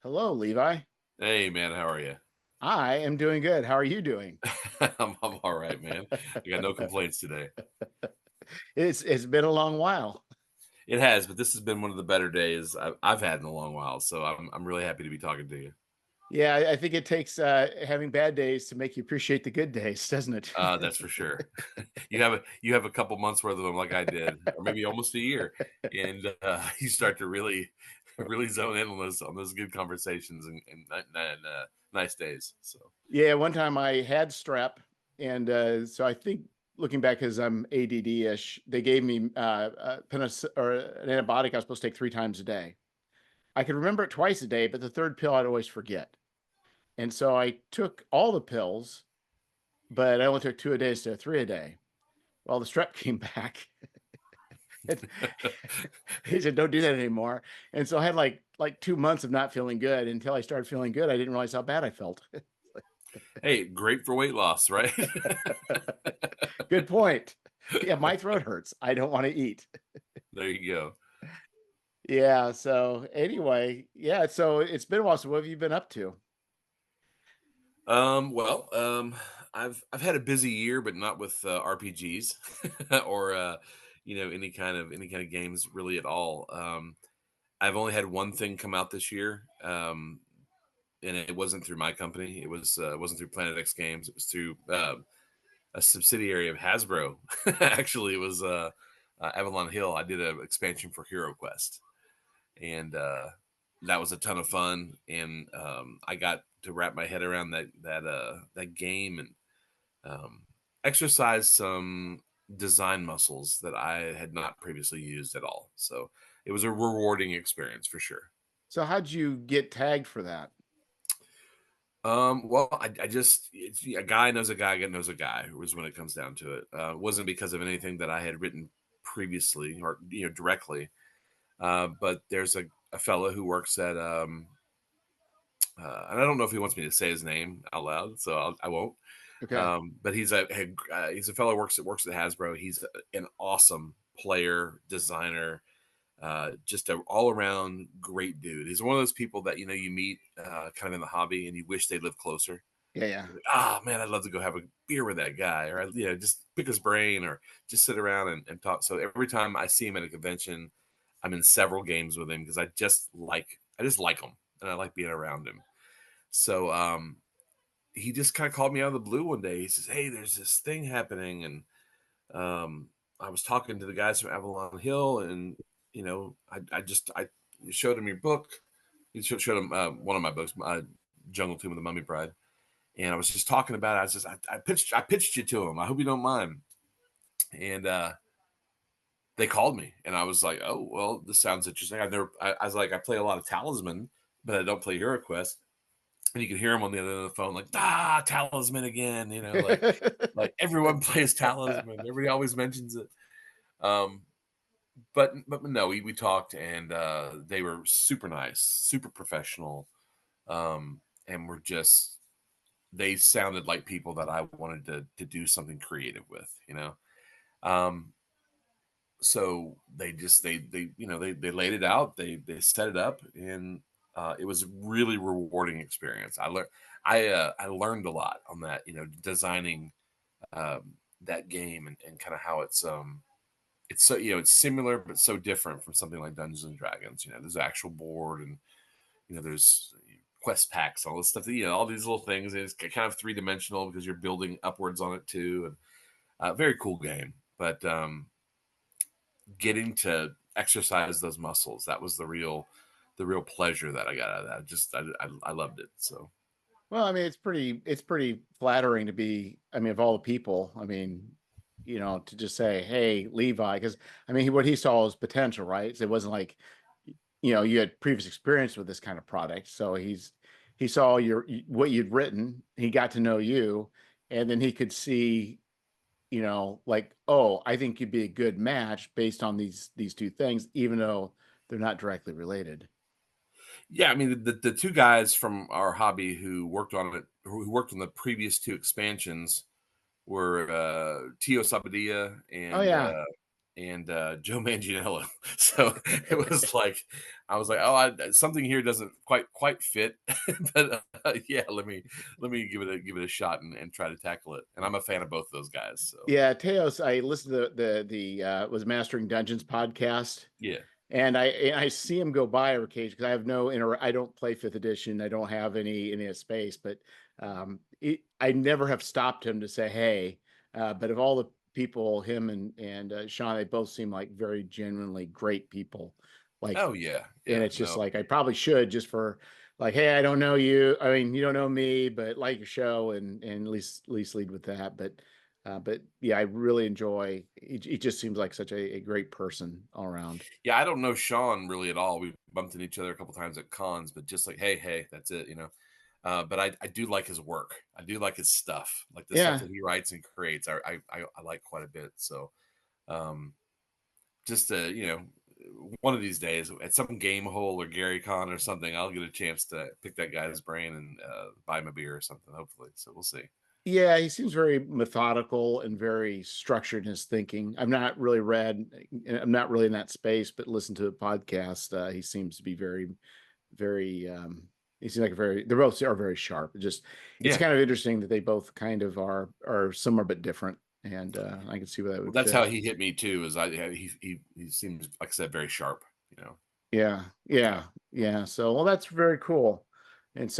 Hello, Levi. Hey man, how are you? I am doing good. How are you doing? I'm all right, man. I got no complaints today. It's been a long while. It has, but this has been one of the better days I've had in a long while. So I'm really happy to be talking to you. Yeah, I think it takes having bad days to make you appreciate the good days, doesn't it? That's for sure. You have a couple months worth of them, like I did, or maybe almost a year, and you start to really zone in on those good conversations and nice days. So Yeah, one time I had strep, and so I think looking back, because I'm ADD-ish, they gave me or an antibiotic I was supposed to take 3 times a day. I could remember it twice a day, but the third pill I'd always forget. And so I took all the pills, but I only took 2 a day instead of 3 a day. Well, the strep came back. And he said, "Don't do that anymore." And so I had like 2 months of not feeling good until I started feeling good. I didn't realize how bad I felt. hey, great for weight loss, right? Good point. Yeah, my throat hurts. I don't want to eat. There you go. Yeah. So anyway, yeah. So it's been a while. So what have you been up to? Well, I've had a busy year, but not with RPGs or any kind of games really at all. I've only had one thing come out this year, and it wasn't through my company. It wasn't through Planet X Games. It was through a subsidiary of Hasbro. Actually, it was Avalon Hill. I did an expansion for Hero Quest, and that was a ton of fun. And I got to wrap my head around that game and um, exercise some design muscles that I had not previously used at all. So it was a rewarding experience for sure. So how'd you get tagged for that? Well, I just it's, a guy knows a guy knows a guy was when it comes down to it. It wasn't because of anything that I had written previously or directly. But there's a fellow who works at and I don't know if he wants me to say his name out loud, so I won't. Okay. But he's a fellow who works at Hasbro. He's an awesome player, designer, just a all around great dude. He's one of those people that you meet kind of in the hobby, and you wish they lived closer. Yeah, yeah. You're like, ah, man, I'd love to go have a beer with that guy, or just pick his brain, or just sit around and talk. So every time I see him at a convention, I'm in several games with him because I just like him, and I like being around him. So he just kind of called me out of the blue one day. He says, "Hey, there's this thing happening," and I was talking to the guys from Avalon Hill, and I showed him your book. He showed him one of my books, Jungle Tomb of the Mummy Bride, and I was just talking about it. I pitched you to him. I hope you don't mind. And they called me, and I was like, "Oh, well, this sounds interesting." I was like, I play a lot of Talisman, but I don't play HeroQuest. And you can hear him on the other end of the phone, like, Talisman again. Like everyone plays Talisman. Everybody always mentions it. Um, but no, we talked, and they were super nice, super professional, and were just they sounded like people that I wanted to do something creative with. Um, so they laid it out, they set it up, and it was a really rewarding experience. I learned a lot on that, designing that game and kind of how it's so it's similar but so different from something like Dungeons and Dragons. There's actual board, and there's quest packs, all this stuff. All these little things. And it's kind of three dimensional because you're building upwards on it too, and very cool game. But getting to exercise those muscles, that was the real pleasure that I got out of that. Just I loved it. So Well, I mean, it's pretty flattering to be, I mean, of all the people, I mean, to just say, "Hey, Levi," because I mean, what he saw was potential, right? So it wasn't like, you had previous experience with this kind of product. So he saw what you'd written, he got to know you, and then he could see, like, oh, I think you'd be a good match based on these two things, even though they're not directly related. yeah, I mean the two guys from our hobby who worked on the previous two expansions were Tio Sabadia Oh and yeah. and Joe Manganiello. So it was like I was like, oh, something here doesn't quite fit, but yeah, let me give it a shot and try to tackle it. And I'm a fan of both those guys. So Yeah, Teos, I listened to the was Mastering Dungeons podcast, yeah. and I see him go by every occasion because I have no I don't play fifth edition. I don't have any space, but I never have stopped him to say hey. But of all the people, him and Sean, they both seem like very genuinely great people. Like, Oh yeah, and yeah. it's just No, like I probably should just for like, hey, I don't know you. I mean, you don't know me, but like your show and at least lead with that. But yeah, I really enjoy. He just seems like such a great person all around. yeah. I don't know Sean really at all. We bumped into each other a couple times at cons, but just like, hey, that's it, you know. But I do like his work. I do like his stuff, like the stuff Yeah, that he writes and creates. I like quite a bit. So um, just one of these days at some game hole or Gary Con or something, I'll get a chance to pick that guy's brain and buy him a beer or something. Hopefully, so we'll see. yeah, he seems very methodical and very structured in his thinking. I'm not really in that space, but listen to the podcast. He seems to be very he seems like a very they both are very sharp. It's Yeah, kind of interesting that they both kind of are similar but different, and I can see where that well, would that's fit. how he hit me too. Is he seems like I said very sharp. You know. Yeah, So yeah, yeah. So, well, that's very cool. And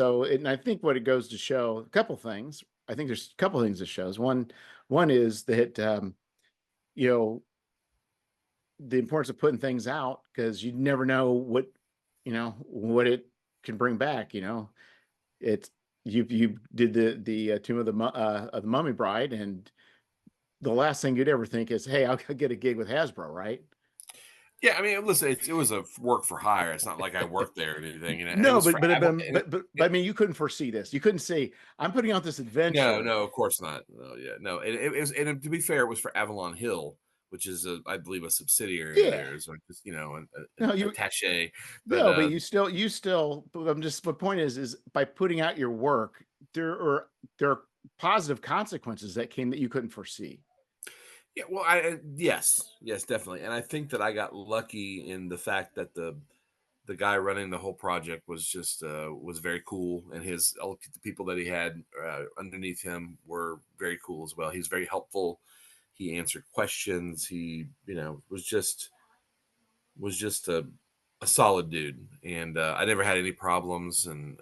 I think what it goes to show a couple things. I think there's a couple things it shows. One is that you know the importance of putting things out because you never know what it can bring back. It's you did the Tomb of the Mummy Bride, and the last thing you'd ever think is, hey, I'll get a gig with Hasbro, right? yeah, I mean, listen, it was a work for hire. It's not like I worked there or anything. You know, and it No, was for but but Avalon. but but but, but I mean, you couldn't foresee this. You couldn't say, "I'm putting out this No, adventure." no, of course not. No, yeah, no. And it was, and to be fair, it was for Avalon Hill, which is, I believe, a subsidiary of Yeah. theirs, or just No, an attaché. But no, but you still. But I'm just. The point is by putting out your work, there are positive consequences that came that you couldn't foresee. yeah, well, yes, definitely. And I think that I got lucky in the fact that the guy running the whole project was just was very cool, and the people that he had underneath him were very cool as well. He's very helpful. He answered questions. He was just a solid dude, and I never had any problems. And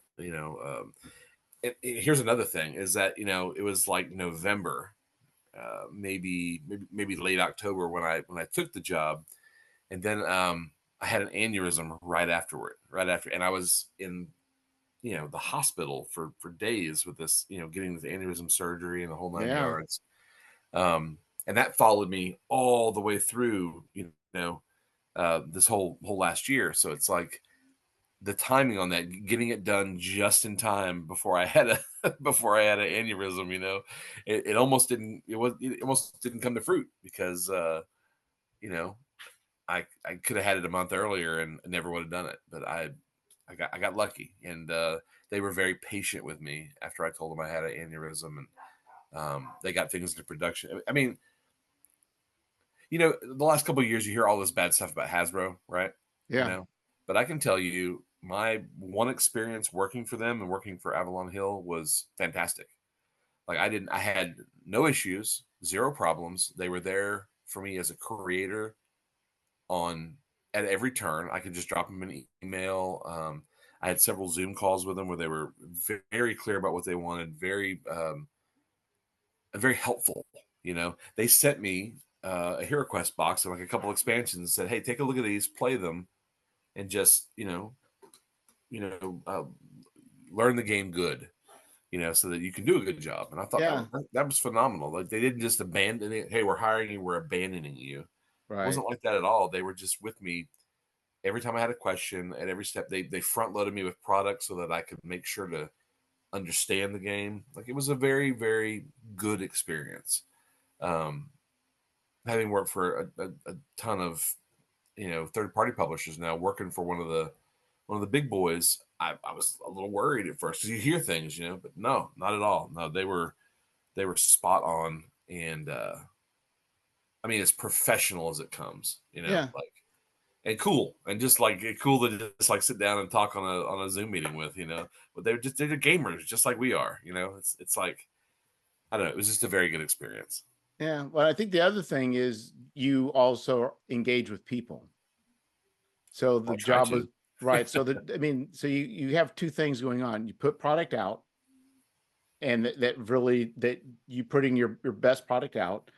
here's another thing: is that it was like November, maybe late October when I took the job, and then I had an aneurysm right after, and I was in the hospital for days with this, getting this aneurysm surgery and the whole nine Yeah, yards. And that followed me all the way through, this whole last year. So it's like the timing on that, getting it done just in time before I had a before I had an aneurysm, it almost didn't come to fruit because you know I could have had it a month earlier and never would have done it, but I got lucky, and they were very patient with me after I told them I had an aneurysm, and they got things into production. I mean, the last couple of years you hear all this bad stuff about Hasbro, right? You yeah, know, but I can tell you my one experience working for them and working for Avalon Hill was fantastic. Like I had no issues, zero problems. They were there for me as a creator on at every turn. I could just drop them an email. I had several Zoom calls with them where they were very clear about what they wanted, very helpful. They sent me a hero quest box and like a couple expansions and said, "Hey, take a look at these, play them, and just you know, uh, learn the game good." So that you can do a good job. And I thought yeah. that was phenomenal. Like they didn't just abandon it. Hey, we're hiring you. We're abandoning you. It Right. wasn't like that at all. They were just with me every time I had a question. At every step, they front loaded me with products so that I could make sure to understand the game. Like it was a very very good experience. Um, Having worked for a ton of third party publishers now, working for one of the big boys, I was a little worried at first because you hear things, but no, not at all. No, they were spot on, and I mean, as professional as it comes, Yeah. like, and cool, and just like cool to just like sit down and talk on a Zoom meeting with, but they're gamers just like we are, it's like, I don't know, it was just a very good experience. Yeah. Well, I think the other thing is you also engage with people. So the I'll try job to. was right. So so you have two things going on. You put product out, and that you putting your best product out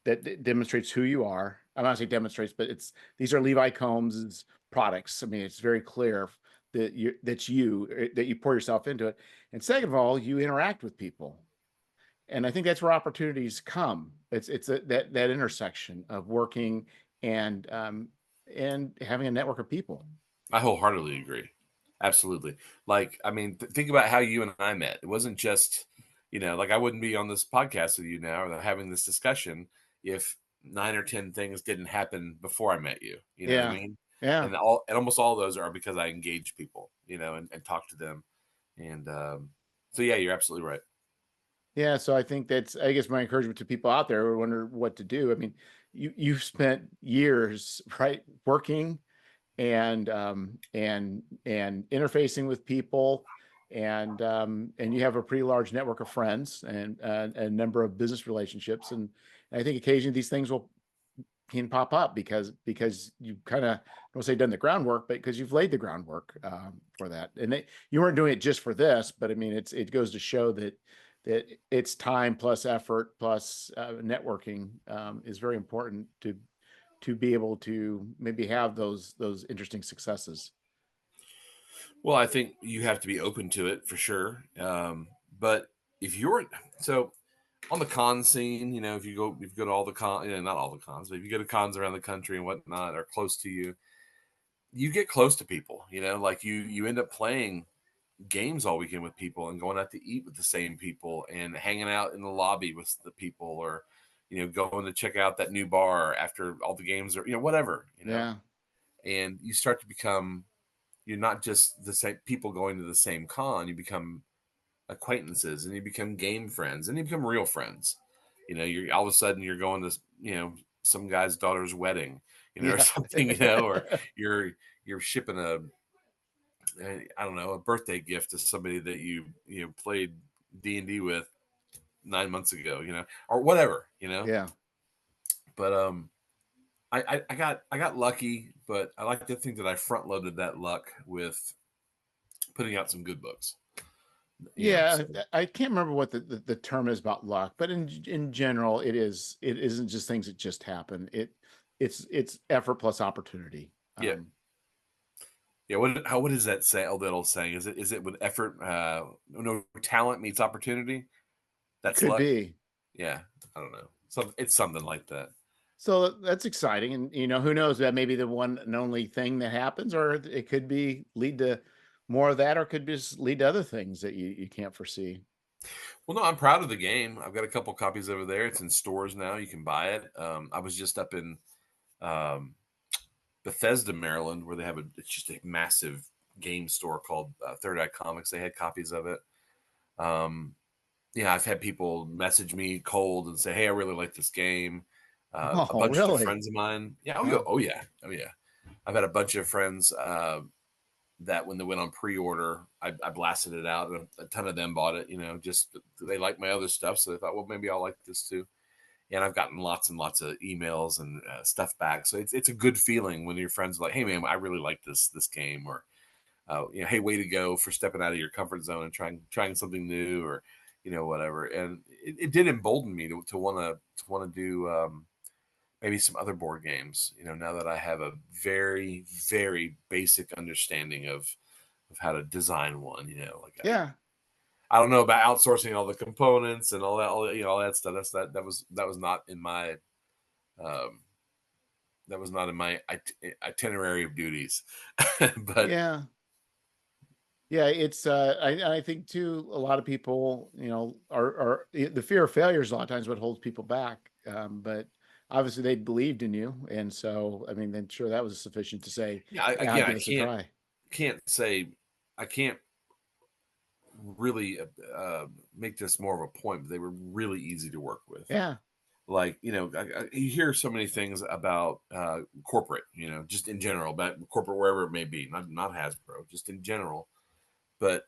that demonstrates who you are. I'm not saying demonstrates, but these are Levi Combs' products. I mean, it's very clear that you pour yourself into it. And second of all, you interact with people. And I think that's where opportunities come. That intersection of working and having a network of people. I wholeheartedly agree. Absolutely. Like, I mean, think about how you and I met. It wasn't just, like I wouldn't be on this podcast with you now or having this discussion if 9 or 10 things didn't happen before I met you. You know what I Yeah, mean? yeah, And almost all of those are because I engage people, and talk to them. And so yeah, you're absolutely right. yeah. So I think I guess my encouragement to people out there who wonder what to do. I mean, you've spent years, right, working and interfacing with people, and you have a pretty large network of friends and a number of business relationships, and I think occasionally these things can pop up because you kind of, don't say done the groundwork, but because you've laid the groundwork for that, and you weren't doing it just for this, but I mean it goes to show that it's time plus effort plus networking is very important to be able to maybe have those interesting successes. Well, I think you have to be open to it for sure. But if you're so on the con scene, if you go to all the not all the cons, but if you go to cons around the country and whatnot or close to you, you get close to people, like you end up playing games all weekend with people and going out to eat with the same people and hanging out in the lobby with the people or, going to check out that new bar after all the games or, whatever, Yeah, and you start to become, you're not just the same people going to the same con, you become acquaintances and you become game friends and you become real friends. You're all of a sudden you're going to, some guy's daughter's wedding, or yeah. something, or you're shipping I don't know, a birthday gift to somebody that you played D&D with 9 months ago, or whatever, Yeah. but I got lucky, but I like to think that I front loaded that luck with putting out some good books. Yeah, So I can't remember what the term is about luck, but in general, it isn't just things that just happen. It's effort plus opportunity. yeah. Yeah, what does that say? Oh, that old saying, is it with effort? No, talent meets opportunity. It That's could luck. be. Yeah, I don't know. It's something like that. So that's exciting, and who knows, that may be the one and only thing that happens, or it could be lead to more of that, or it could just lead to other things that you can't foresee. Well, no, I'm proud of the game. I've got a couple copies over there. It's in stores now. You can buy it. I was just up in um, Bethesda, Maryland, where it's just a massive game store called Third Eye Comics. They had copies of it. Um, yeah, I've had people message me cold and say, "Hey, I really like this game." A Oh, bunch of really? friends of mine, yeah, Huh. oh yeah, oh yeah. I've had a bunch of friends that when they went on pre-order, I blasted it out, and a ton of them bought it. Just they like my other stuff, so they thought, well, maybe I'll like this too. And I've gotten lots and lots of emails and stuff back, so it's a good feeling when your friends are like, "Hey, man, I really like this game," or "Hey, way to go for stepping out of your comfort zone and trying something new," or whatever. And it did embolden me to want to do maybe some other board games. Now that I have a very very basic understanding of how to design one. Like Yeah. I don't know about outsourcing all the components and all that stuff. That was not in my um, itinerary of duties. But Yeah. Yeah, it's I think too, a lot of people, are the fear of failure is a lot of times what holds people back. But obviously they believed in you, and so I mean, then sure, that was sufficient to say, yeah, yeah, I'll again, I give us a can't try. can't say I can't really make this more of a point, but they were really easy to work with. Yeah. Like, you hear so many things about corporate, just in general, but corporate wherever it may be, not Hasbro, just in general. But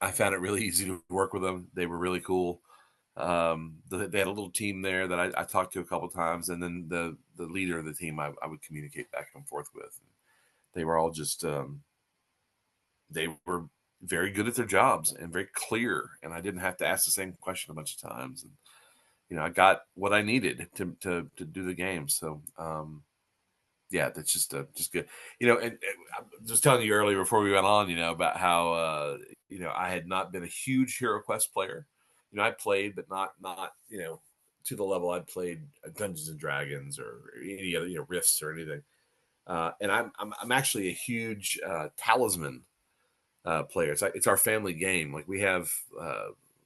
I found it really easy to work with them. They were really cool. They had a little team there that I talked to a couple times, and then the leader of the team I would communicate back and forth with. They were all just they were very good at their jobs and very clear, and I didn't have to ask the same question a bunch of times. And I got what I needed to do the game. So yeah, that's just good. And I was just telling you earlier before we went on, about how I had not been a huge Hero Quest player. I played, but not to the level I'd played Dungeons and Dragons or any other Rifts or anything. And I'm actually a huge Talisman player. It's our family game. Like we have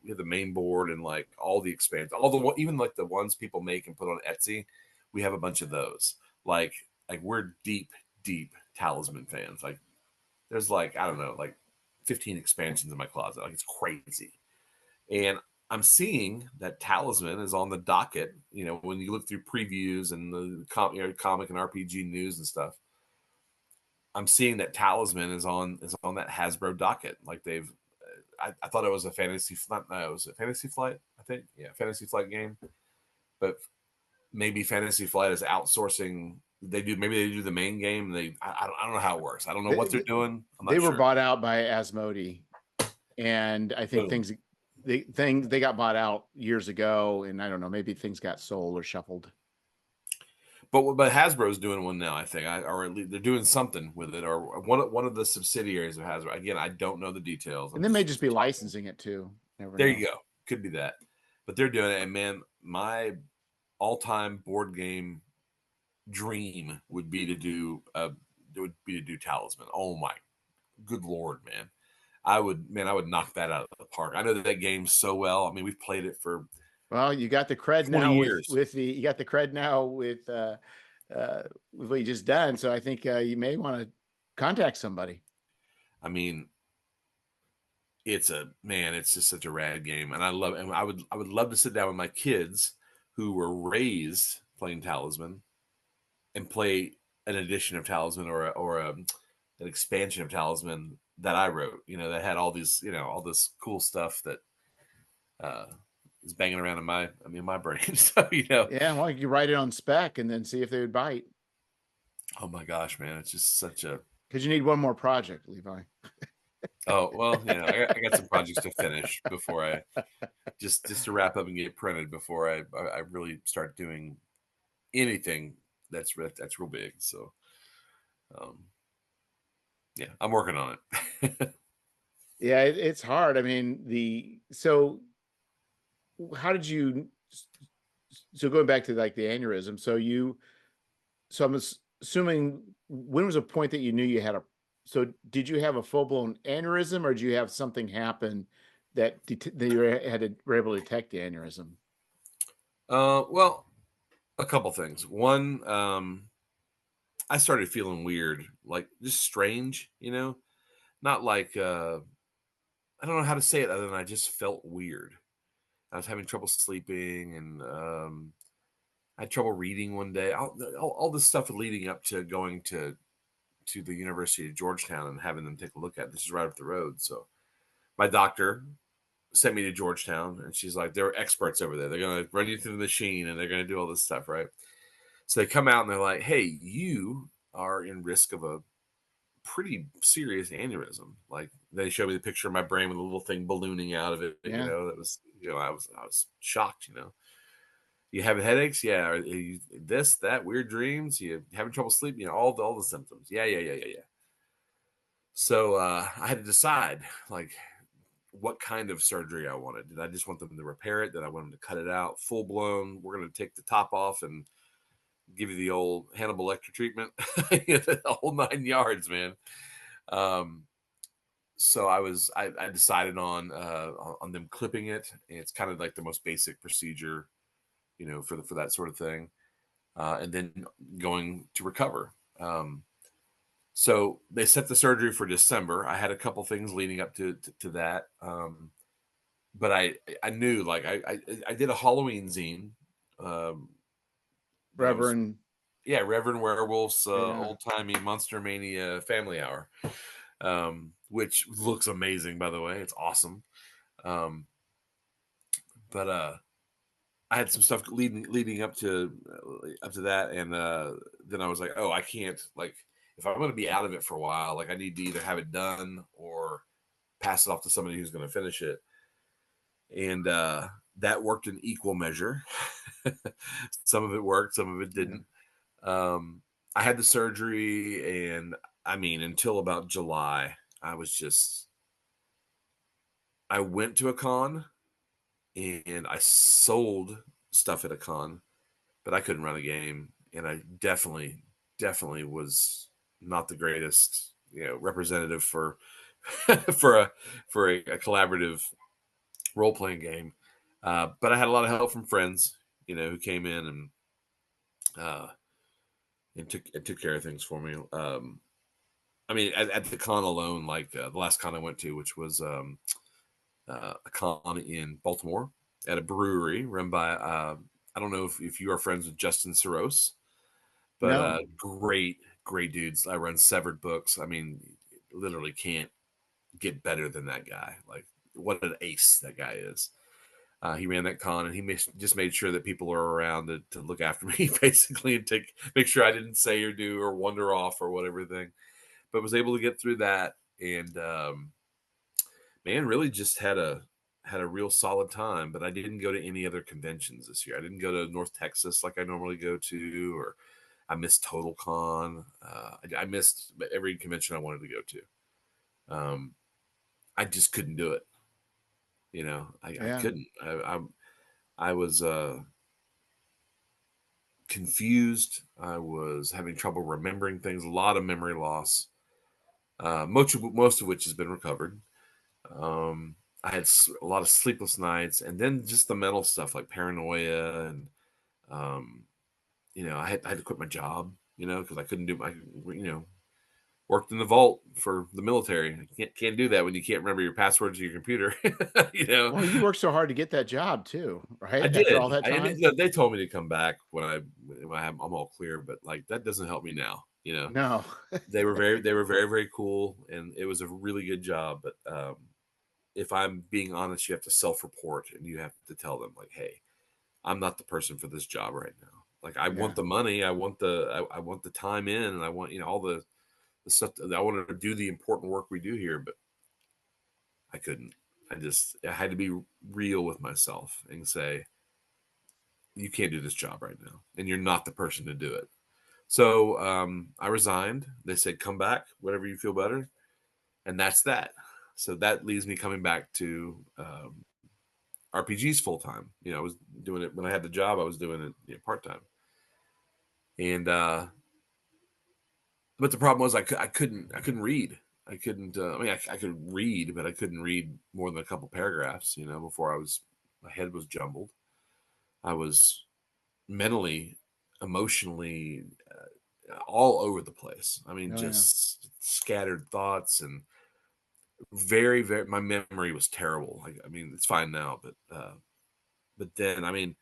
the main board and like all the expansions, even like the ones people make and put on Etsy. We have a bunch of those. Like we're deep Talisman fans. Like there's like, I don't know, like 15 expansions in my closet. Like it's crazy. And I'm seeing that Talisman is on the docket. When you look through previews and the comic and RPG news and stuff, I'm seeing that Talisman is on that Hasbro docket. Like I thought it was a Fantasy Flight. No, it was a Fantasy Flight. I think, yeah, Fantasy Flight game. But maybe Fantasy Flight is outsourcing. Maybe they do the main game. I don't know how it works. I don't know what they're doing. I'm not They were sure. bought out by Asmodee, and I think Boom. they got bought out years ago, and I don't know, maybe things got sold or shuffled. But Hasbro's doing one now, I think, or at least they're doing something with it, or one of the subsidiaries of Hasbro. Again, I don't know the details. And they may just be licensing it too. Never There know. you go. Could be that. But they're doing it, and man, my all-time board game dream would be to do Talisman. Oh my good lord, man. I would knock that out of the park. I know that game so well. I mean, we've played it for Well, you got the cred 20 now years. you got the cred now with what you just done. So I think you may want to contact somebody. I mean, it's just such a rad game, and I would love to sit down with my kids who were raised playing Talisman and play an edition of Talisman or an expansion of Talisman that I wrote. That had all these all this cool stuff that is banging around in my brain. So Yeah, well, you write it on spec and then see if they would bite. Oh my gosh, man, it's just such a. Because you need one more project, Levi. Oh well, I got some projects to finish before I just to wrap up and get printed before I really start doing anything that's real big. So, yeah, I'm working on it. Yeah, it's hard. I mean, so how did you? So going back to like the aneurysm. So I'm assuming, when was a point that you knew you had a? So did you have a full blown aneurysm, or did you have something happen that were able to detect the aneurysm? Well, a couple things. One, I started feeling weird, like just strange, not like I don't know how to say it other than I just felt weird. I was having trouble sleeping, and I had trouble reading one day. All this stuff leading up to going to the University of Georgetown and having them take a look at it. This is right up the road. So my doctor sent me to Georgetown, and she's like, they're experts over there. They're going to run you through the machine, and they're going to do all this stuff, right? So they come out and they're like, hey, you are in risk of a pretty serious aneurysm. Like they showed me the picture of my brain with a little thing ballooning out of it. Yeah. That was, I was shocked. You having headaches? Yeah. Are you this, that, weird dreams? You having trouble sleeping? All the symptoms. Yeah. So I had to decide, like, what kind of surgery I wanted. Did I just want them to repair it? Did I want them to cut it out full blown? We're going to take the top off and give you the old Hannibal Lecter treatment, the whole 9 yards, man. So I decided on them clipping it. It's kind of like the most basic procedure, for that sort of thing, and then going to recover. So they set the surgery for December. I had a couple things leading up to that, but I knew, like, I did a Halloween zine that I was, Reverend. yeah, Reverend Werewolf's Yeah. Old Timey Monster Mania Family Hour, which looks amazing, by the way. It's awesome. Um, but I had some stuff leading up to that, and then I was like, oh, I can't, like, if I'm going to be out of it for a while, like I need to either have it done or pass it off to somebody who's going to finish it, and that worked in equal measure. Some of it worked, some of it Yeah. didn't. I had the surgery, and I mean, until about July, I went to a con and I sold stuff at a con, but I couldn't run a game, and I definitely was not the greatest, representative for for a collaborative role playing game. But I had a lot of help from friends, who came in uh, and took care of things for me. I mean, at the con alone, like the last con I went to, which was a con in Baltimore at a brewery run by I don't know if you are friends with Justin Soros, but No. great dudes. I run Severed Books. I mean, literally can't get better than that guy. Like, what an ace that guy is. He ran that con, and he just made sure that people are around to look after me, basically, and make sure I didn't say or do or wander off or whatever thing. But was able to get through that, and man, really just had a real solid time. But I didn't go to any other conventions this year. I didn't go to North Texas like I normally go to, or I missed TotalCon. I missed every convention I wanted to go to. I just couldn't do it. I Yeah. couldn't. I was confused. I was having trouble remembering things. A lot of memory loss. Most of which has been recovered. I had a lot of sleepless nights, and then just the mental stuff like paranoia, and um, I had to quit my job, because I couldn't do my, worked in the vault for the military. Can't do that when you can't remember your password to your computer. you know, Well, you worked so hard to get that job too, I right? After all did. that And time. they told me to come back I'm all clear, but like that doesn't help me now. No. They were very cool, and it was a really good job. But if I'm being honest, you have to self-report, and you have to tell them like, hey, I'm not the person for this job right now. Like, I Yeah. want the money, I want the time in, and I want, all the stuff that I wanted to do the important work we do here, but I couldn't. I had to be real with myself and say, you can't do this job right now, and you're not the person to do it. So I resigned. They said, come back, whatever you feel better, and that's that. So that leaves me coming back to RPGs full time. I was doing it when I had the job. I was doing it part time, and but the problem was I couldn't read. I couldn't. I mean, I could read, but I couldn't read more than a couple paragraphs. Before my head was jumbled. I was mentally, emotionally, all over the place. I mean, Oh yeah. just scattered thoughts, and very, very. My memory was terrible. Like, I mean, it's fine now, but then, I mean,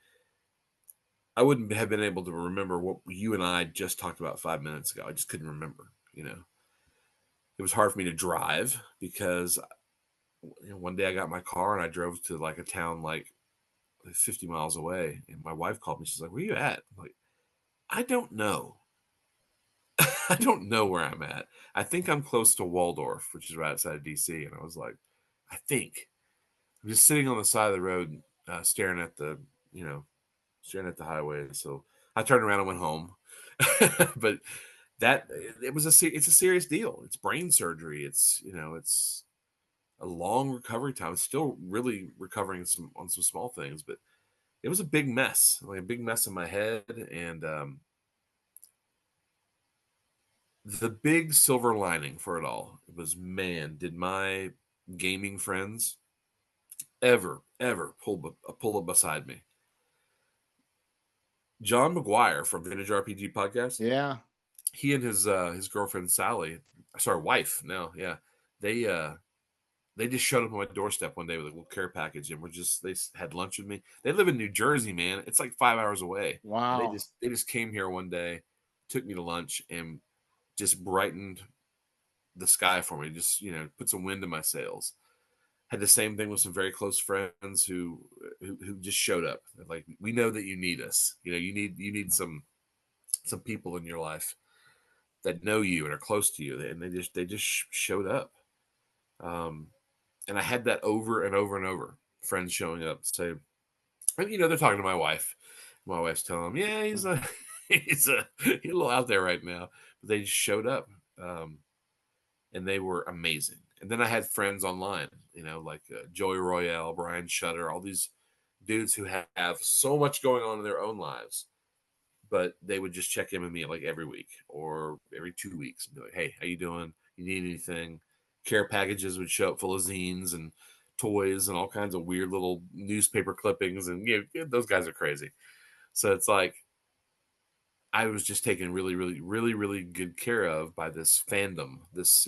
I wouldn't have been able to remember what you and I just talked about 5 minutes ago. I just couldn't remember. It was hard for me to drive because one day I got in my car and I drove to like a town like 50 miles away, and my wife called me. She's like, "Where you at?" I'm like, I don't know. I don't know where I'm at. I think I'm close to Waldorf, which is right outside of DC. And I was like, I think I'm just sitting on the side of the road, staring at the highway. So I turned around and went home. But that it's a serious deal. It's brain surgery. It's a long recovery time. It's still really recovering on some small things, but it was a big mess, like a big mess in my head. And the big silver lining for it all was, man, did my gaming friends ever pull up beside me. John McGuire from Vintage RPG Podcast, Yeah. he and his girlfriend Sally, sorry, wife now, yeah, they they just showed up on my doorstep one day with a little care package, and they had lunch with me. They live in New Jersey, man. It's like 5 hours away. And Wow. they just came here one day, took me to lunch, and just brightened the sky for me. Just put some wind in my sails. Had the same thing with some very close friends who just showed up. They're like, we know that you need us. You need some people in your life that know you and are close to you, and they just showed up. Um, and I had that over and over and over. Friends showing up, say, and they're talking to my wife. My wife's telling them, yeah, he's a little out there right now. But they just showed up, and they were amazing. And then I had friends online, like Joey Royale, Brian Shutter, all these dudes who have so much going on in their own lives, but they would just check in with me like every week or every 2 weeks and be like, hey, how you doing? You need anything? Care packages would show up full of zines and toys and all kinds of weird little newspaper clippings. And those guys are crazy. So it's like I was just taken really, really, really, really good care of by this fandom, this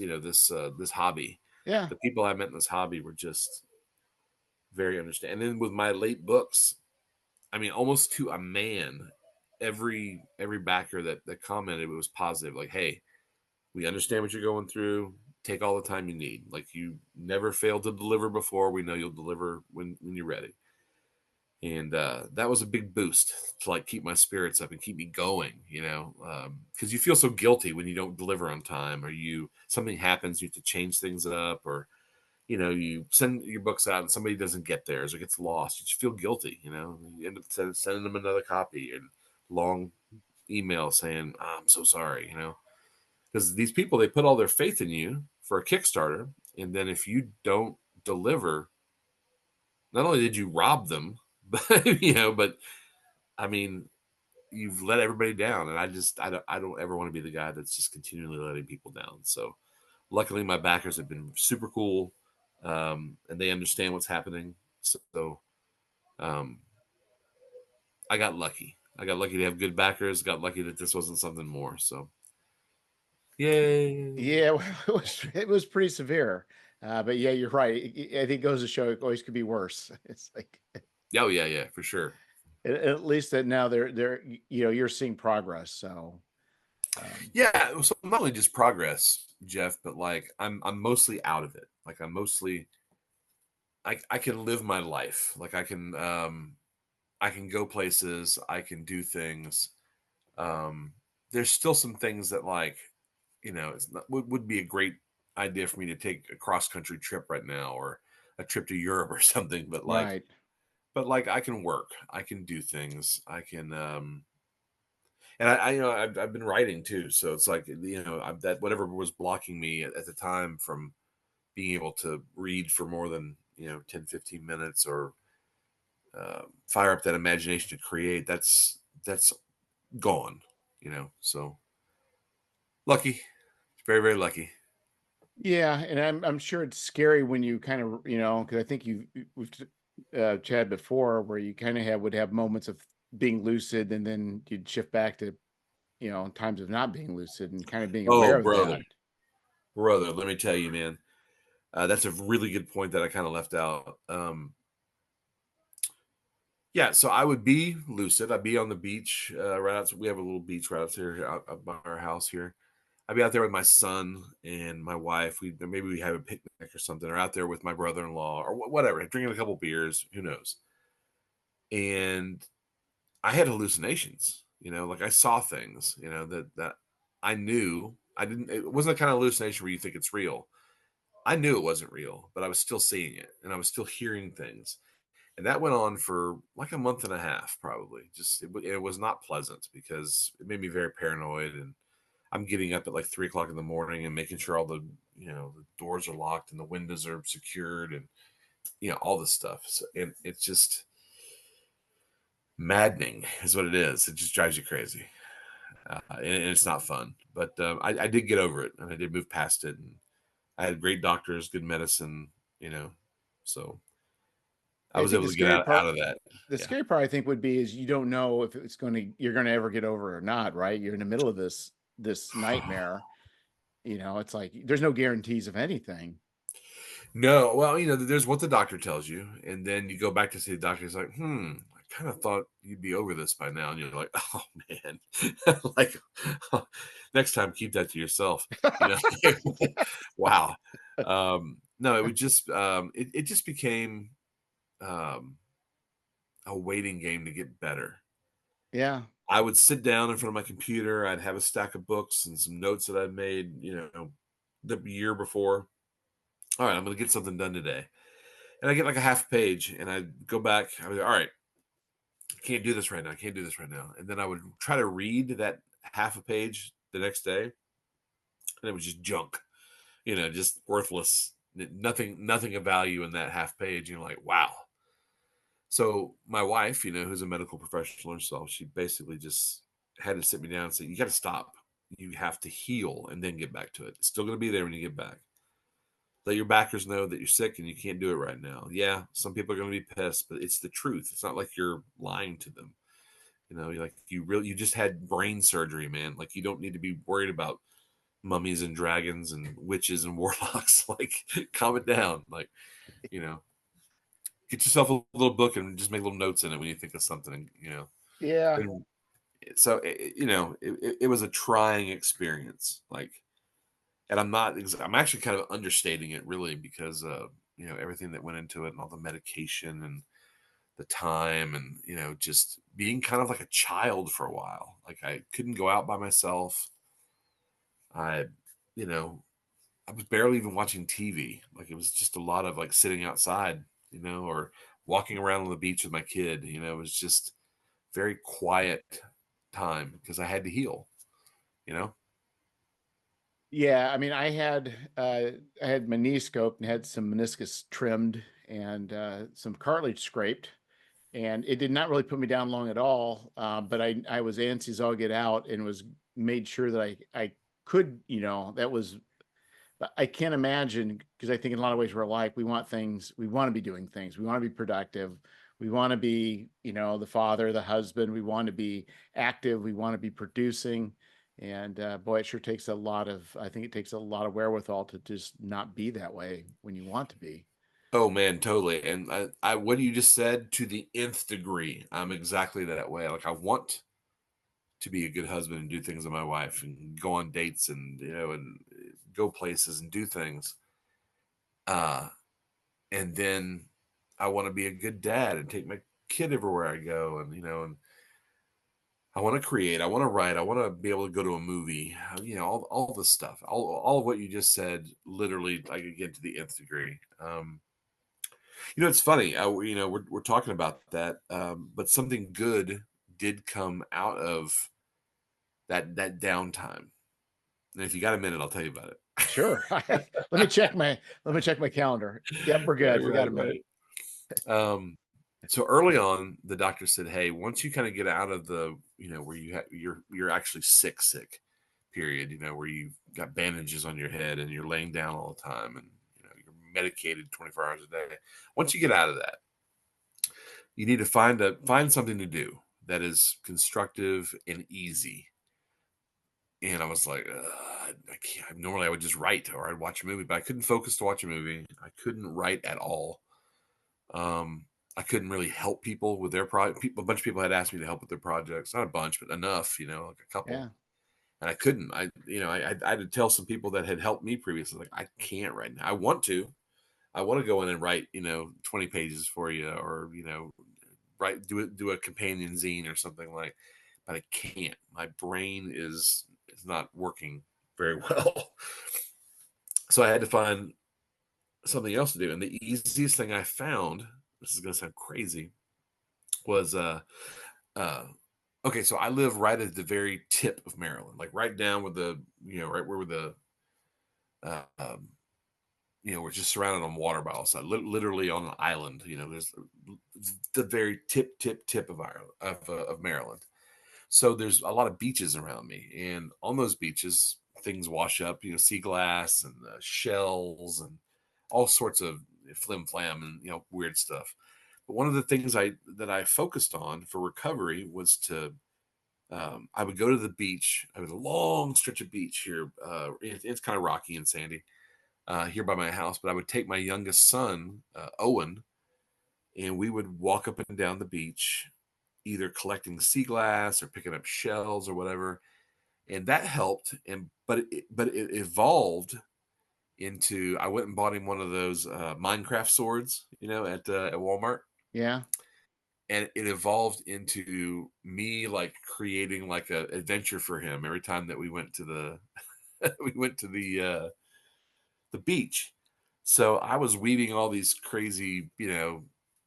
hobby. Yeah. The people I met in this hobby were just very understanding. And then with my late books, I mean, almost to a man, every backer that commented was positive. Like, hey, we understand what you're going through. Take all the time you need. Like, you never failed to deliver before. We know you'll deliver when you're ready. And that was a big boost to like keep my spirits up and keep me going. Because you feel so guilty when you don't deliver on time, or something happens, you have to change things up, or you send your books out and somebody doesn't get theirs or gets lost. You just feel guilty. You end up sending them another copy and long email saying, oh, I'm so sorry, because these people, they put all their faith in you for a Kickstarter. And then if you don't deliver, not only did you rob them, but I mean, you've let everybody down. And I don't ever want to be the guy that's just continually letting people down. So luckily my backers have been super cool. And they understand what's happening. So um, I got lucky. I got lucky to have good backers. Got lucky that this wasn't something more. So, yay! Yeah, well, it was pretty severe. But yeah, you're right. I think it goes to show it always could be worse. It's like Oh yeah, yeah, for sure. at least that now they're you're seeing progress. So Yeah. So not only just progress, Jeff, but like I'm mostly out of it. Like I can live my life. Like I can go places. I can do things. Um, there's still some things that like it's not would be a great idea for me to take a cross country trip right now, or a trip to Europe or something. right. But like I can work, I can do things, I can and I've been writing too, so it's like that whatever was blocking me at the time from being able to read for more than 10-15 minutes, or fire up that imagination to create, that's gone. So lucky, very, very lucky. Yeah, and I'm sure it's scary when you kind of because I think we've chatted before where you kind of would have moments of being lucid and then you'd shift back to times of not being lucid and kind of being Oh aware of brother, that. let me tell you, man. That's a really good point that I kind of left out. Yeah, so I would be lucid. I'd be on the beach, right out. We have a little beach right out there, out by our house here. I'd be out there with my son and my wife. Maybe we have a picnic or something, or out there with my brother-in-law, or whatever, drinking a couple beers. Who knows? And I had hallucinations. Like I saw things. That I knew I didn't. It wasn't the kind of hallucination where you think it's real. I knew it wasn't real, but I was still seeing it, and I was still hearing things. And that went on for like a month and a half, probably. Just it was not pleasant because it made me very paranoid. And I'm getting up at like 3 o'clock in the morning and making sure all the doors are locked and the windows are secured, and all this stuff. So, and it's just maddening, is what it is. It just drives you crazy, and it's not fun. But I did get over it, and I did move past it. And I had great doctors, good medicine, so I I was think able the to get scary out part of that. the Yeah. scary part I think would be is you don't know if you're going to ever get over it or not, right? You're in the middle of this nightmare. It's like there's no guarantees of anything. No, well, there's what the doctor tells you, and then you go back to see the doctor. He's like, I kind of thought you'd be over this by now. And you're like, oh man, like next time keep that to yourself. You know, wow. No, it would just it just became um a waiting game to get better. Yeah. I would sit down in front of my computer. I'd have a stack of books and some notes that I'd made, the year before. All right, I'm going to get something done today. And I get like a half page and I go back. I was like, all right, I can't do this right now. I can't do this right now. And then I would try to read that half a page the next day. And it was just junk, just worthless. Nothing of value in that half page. You're like, wow. So my wife, who's a medical professional herself, she basically just had to sit me down and say, you got to stop. You have to heal and then get back to it. It's still going to be there when you get back. Let your backers know that you're sick and you can't do it right now. Yeah, some people are going to be pissed, but it's the truth. It's not like you're lying to them. Like you just had brain surgery, man. Like you don't need to be worried about mummies and dragons and witches and warlocks. Like calm it down. Like, you know, get yourself a little book and just make little notes in it when you think of something, Yeah. And so, it was a trying experience. Like, and I'm actually kind of understating it really because everything that went into it and all the medication and the time and just being kind of like a child for a while. Like I couldn't go out by myself. I you know I was barely even watching TV. Like it was just a lot of like sitting outside, or walking around on the beach with my kid. It was just very quiet time because I had to heal, you know Yeah, I mean, I had my knee scoped and had some meniscus trimmed and some cartilage scraped, and it did not really put me down long at all. But I was antsy as all get out and was made sure that I could, that was. But I can't imagine because I think in a lot of ways we're alike. We want things. We want to be doing things. We want to be productive. We want to be, the father, the husband. We want to be active. We want to be producing. And boy, it sure takes a lot of. I think it takes a lot of wherewithal to just not be that way when you want to be. Oh man, totally. And what you just said to the nth degree, I'm exactly that way. Like I want to be a good husband and do things with my wife and go on dates and and go places and do things. Uh and then I want to be a good dad and take my kid everywhere I go and and I want to create, I want to write, I want to be able to go to a movie, all this stuff. All of what you just said literally like again to the nth degree. It's funny. We're talking about that, but something good did come out of that downtime. And if you got a minute, I'll tell you about it. Sure. Let me check my calendar. Yep, we're Right, good. We got right, a minute. right. Um, so early on, the doctor said, "Hey, once you kind of get out of the, where you're actually sick period, where you got bandages on your head and you're laying down all the time and you're medicated 24 hours a day. Once you get out of that, you need to find something to do that is constructive and easy." And I was like, I can't. Normally, I would just write or I'd watch a movie, but I couldn't focus to watch a movie. I couldn't write at all. I couldn't really help people with their project. A bunch of people had asked me to help with their projects, not a bunch, but enough, like a couple. Yeah. And I couldn't. I had to tell some people that had helped me previously, like I can't right now. I want to. I want to go in and write, 20 pages for you, or write do a companion zine or something like. But I can't. My brain is not working very well. So I had to find something else to do. And the easiest thing I found, this is going to sound crazy, was uh okay, so I live right at the very tip of Maryland, like right down with the, right where the uh, um, we're just surrounded on water by all sides, literally on an island. There's the very tip of Ireland of Maryland. So there's a lot of beaches around me, and on those beaches, things wash up. Sea glass and shells and all sorts of flim flam and weird stuff. But one of the things I focused on for recovery was to I would go to the beach. I have a long stretch of beach here. It's kind of rocky and sandy, here by my house, but I would take my youngest son, Owen, and we would walk up and down the beach, either collecting sea glass or picking up shells or whatever, and that helped. And but it evolved into, I went and bought him one of those Minecraft swords, at Walmart, Yeah. and it evolved into me like creating like a adventure for him every time that we went to the we went to the beach. So I was weaving all these crazy,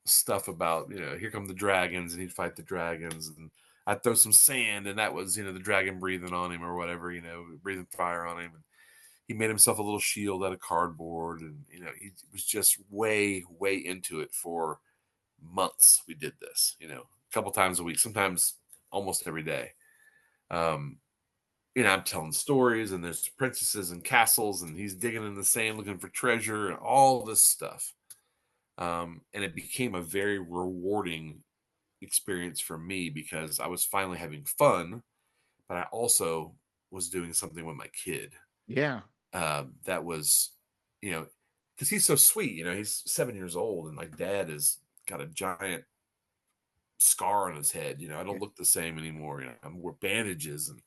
stuff about, here come the dragons, and he'd fight the dragons, and I'd throw some sand, and that was, the dragon breathing on him or whatever, breathing fire on him. And he made himself a little shield out of cardboard, and he was just way, way into it for months. We did this, a couple times a week, sometimes almost every day. Um, I'm telling stories, and there's princesses and castles, and he's digging in the sand looking for treasure and all this stuff. And it became a very rewarding experience for me because I was finally having fun, but I also was doing something with my kid. Yeah. That was, because he's so sweet. He's 7 years old, and my dad has got a giant scar on his head. I don't look the same anymore. I wear bandages, and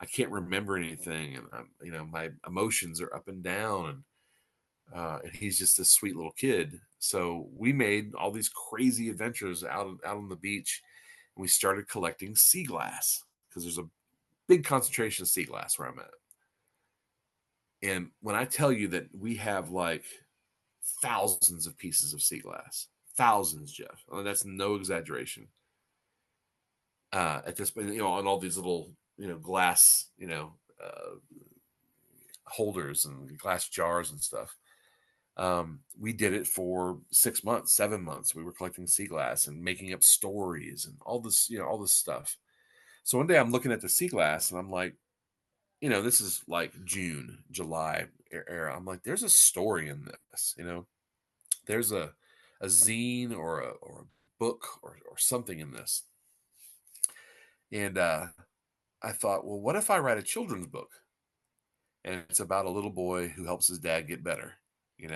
I can't remember anything, and my emotions are up and down, and he's just a sweet little kid. So we made all these crazy adventures out on the beach, and we started collecting sea glass because there's a big concentration of sea glass where I'm at. And when I tell you that we have like thousands of pieces of sea glass, thousands, Jeff, I mean, that's no exaggeration. At this point, on all these little, glass, holders and glass jars and stuff. We did it for 6 months, 7 months. We were collecting sea glass and making up stories and all this stuff. So one day I'm looking at the sea glass, and I'm like, this is like June, July era. I'm like, there's a story in this, there's a zine or a book or something in this. And I thought, well, what if I write a children's book? And it's about a little boy who helps his dad get better. It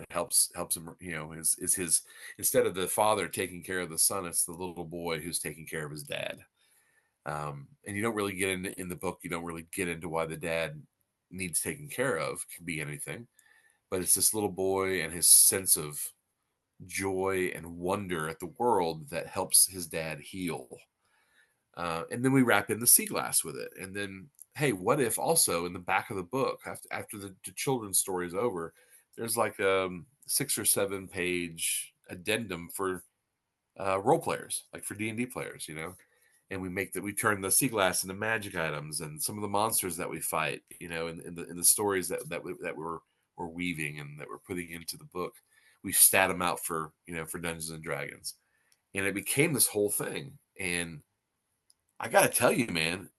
helps him. Is his, instead of the father taking care of the son, it's the little boy who's taking care of his dad. And you don't really get in the book. You don't really get into why the dad needs taken care of. It can be anything, but it's this little boy and his sense of joy and wonder at the world that helps his dad heal. And then we wrap in the sea glass with it. And then, hey, what if also in the back of the book, after the children's story is over, there's like a 6 or 7 page addendum for role players, like for D&D players, and we turn the sea glass into magic items, and some of the monsters that we fight, in the stories that we're weaving and that we're putting into the book, we stat them out for Dungeons and Dragons. And it became this whole thing. And I got to tell you, man,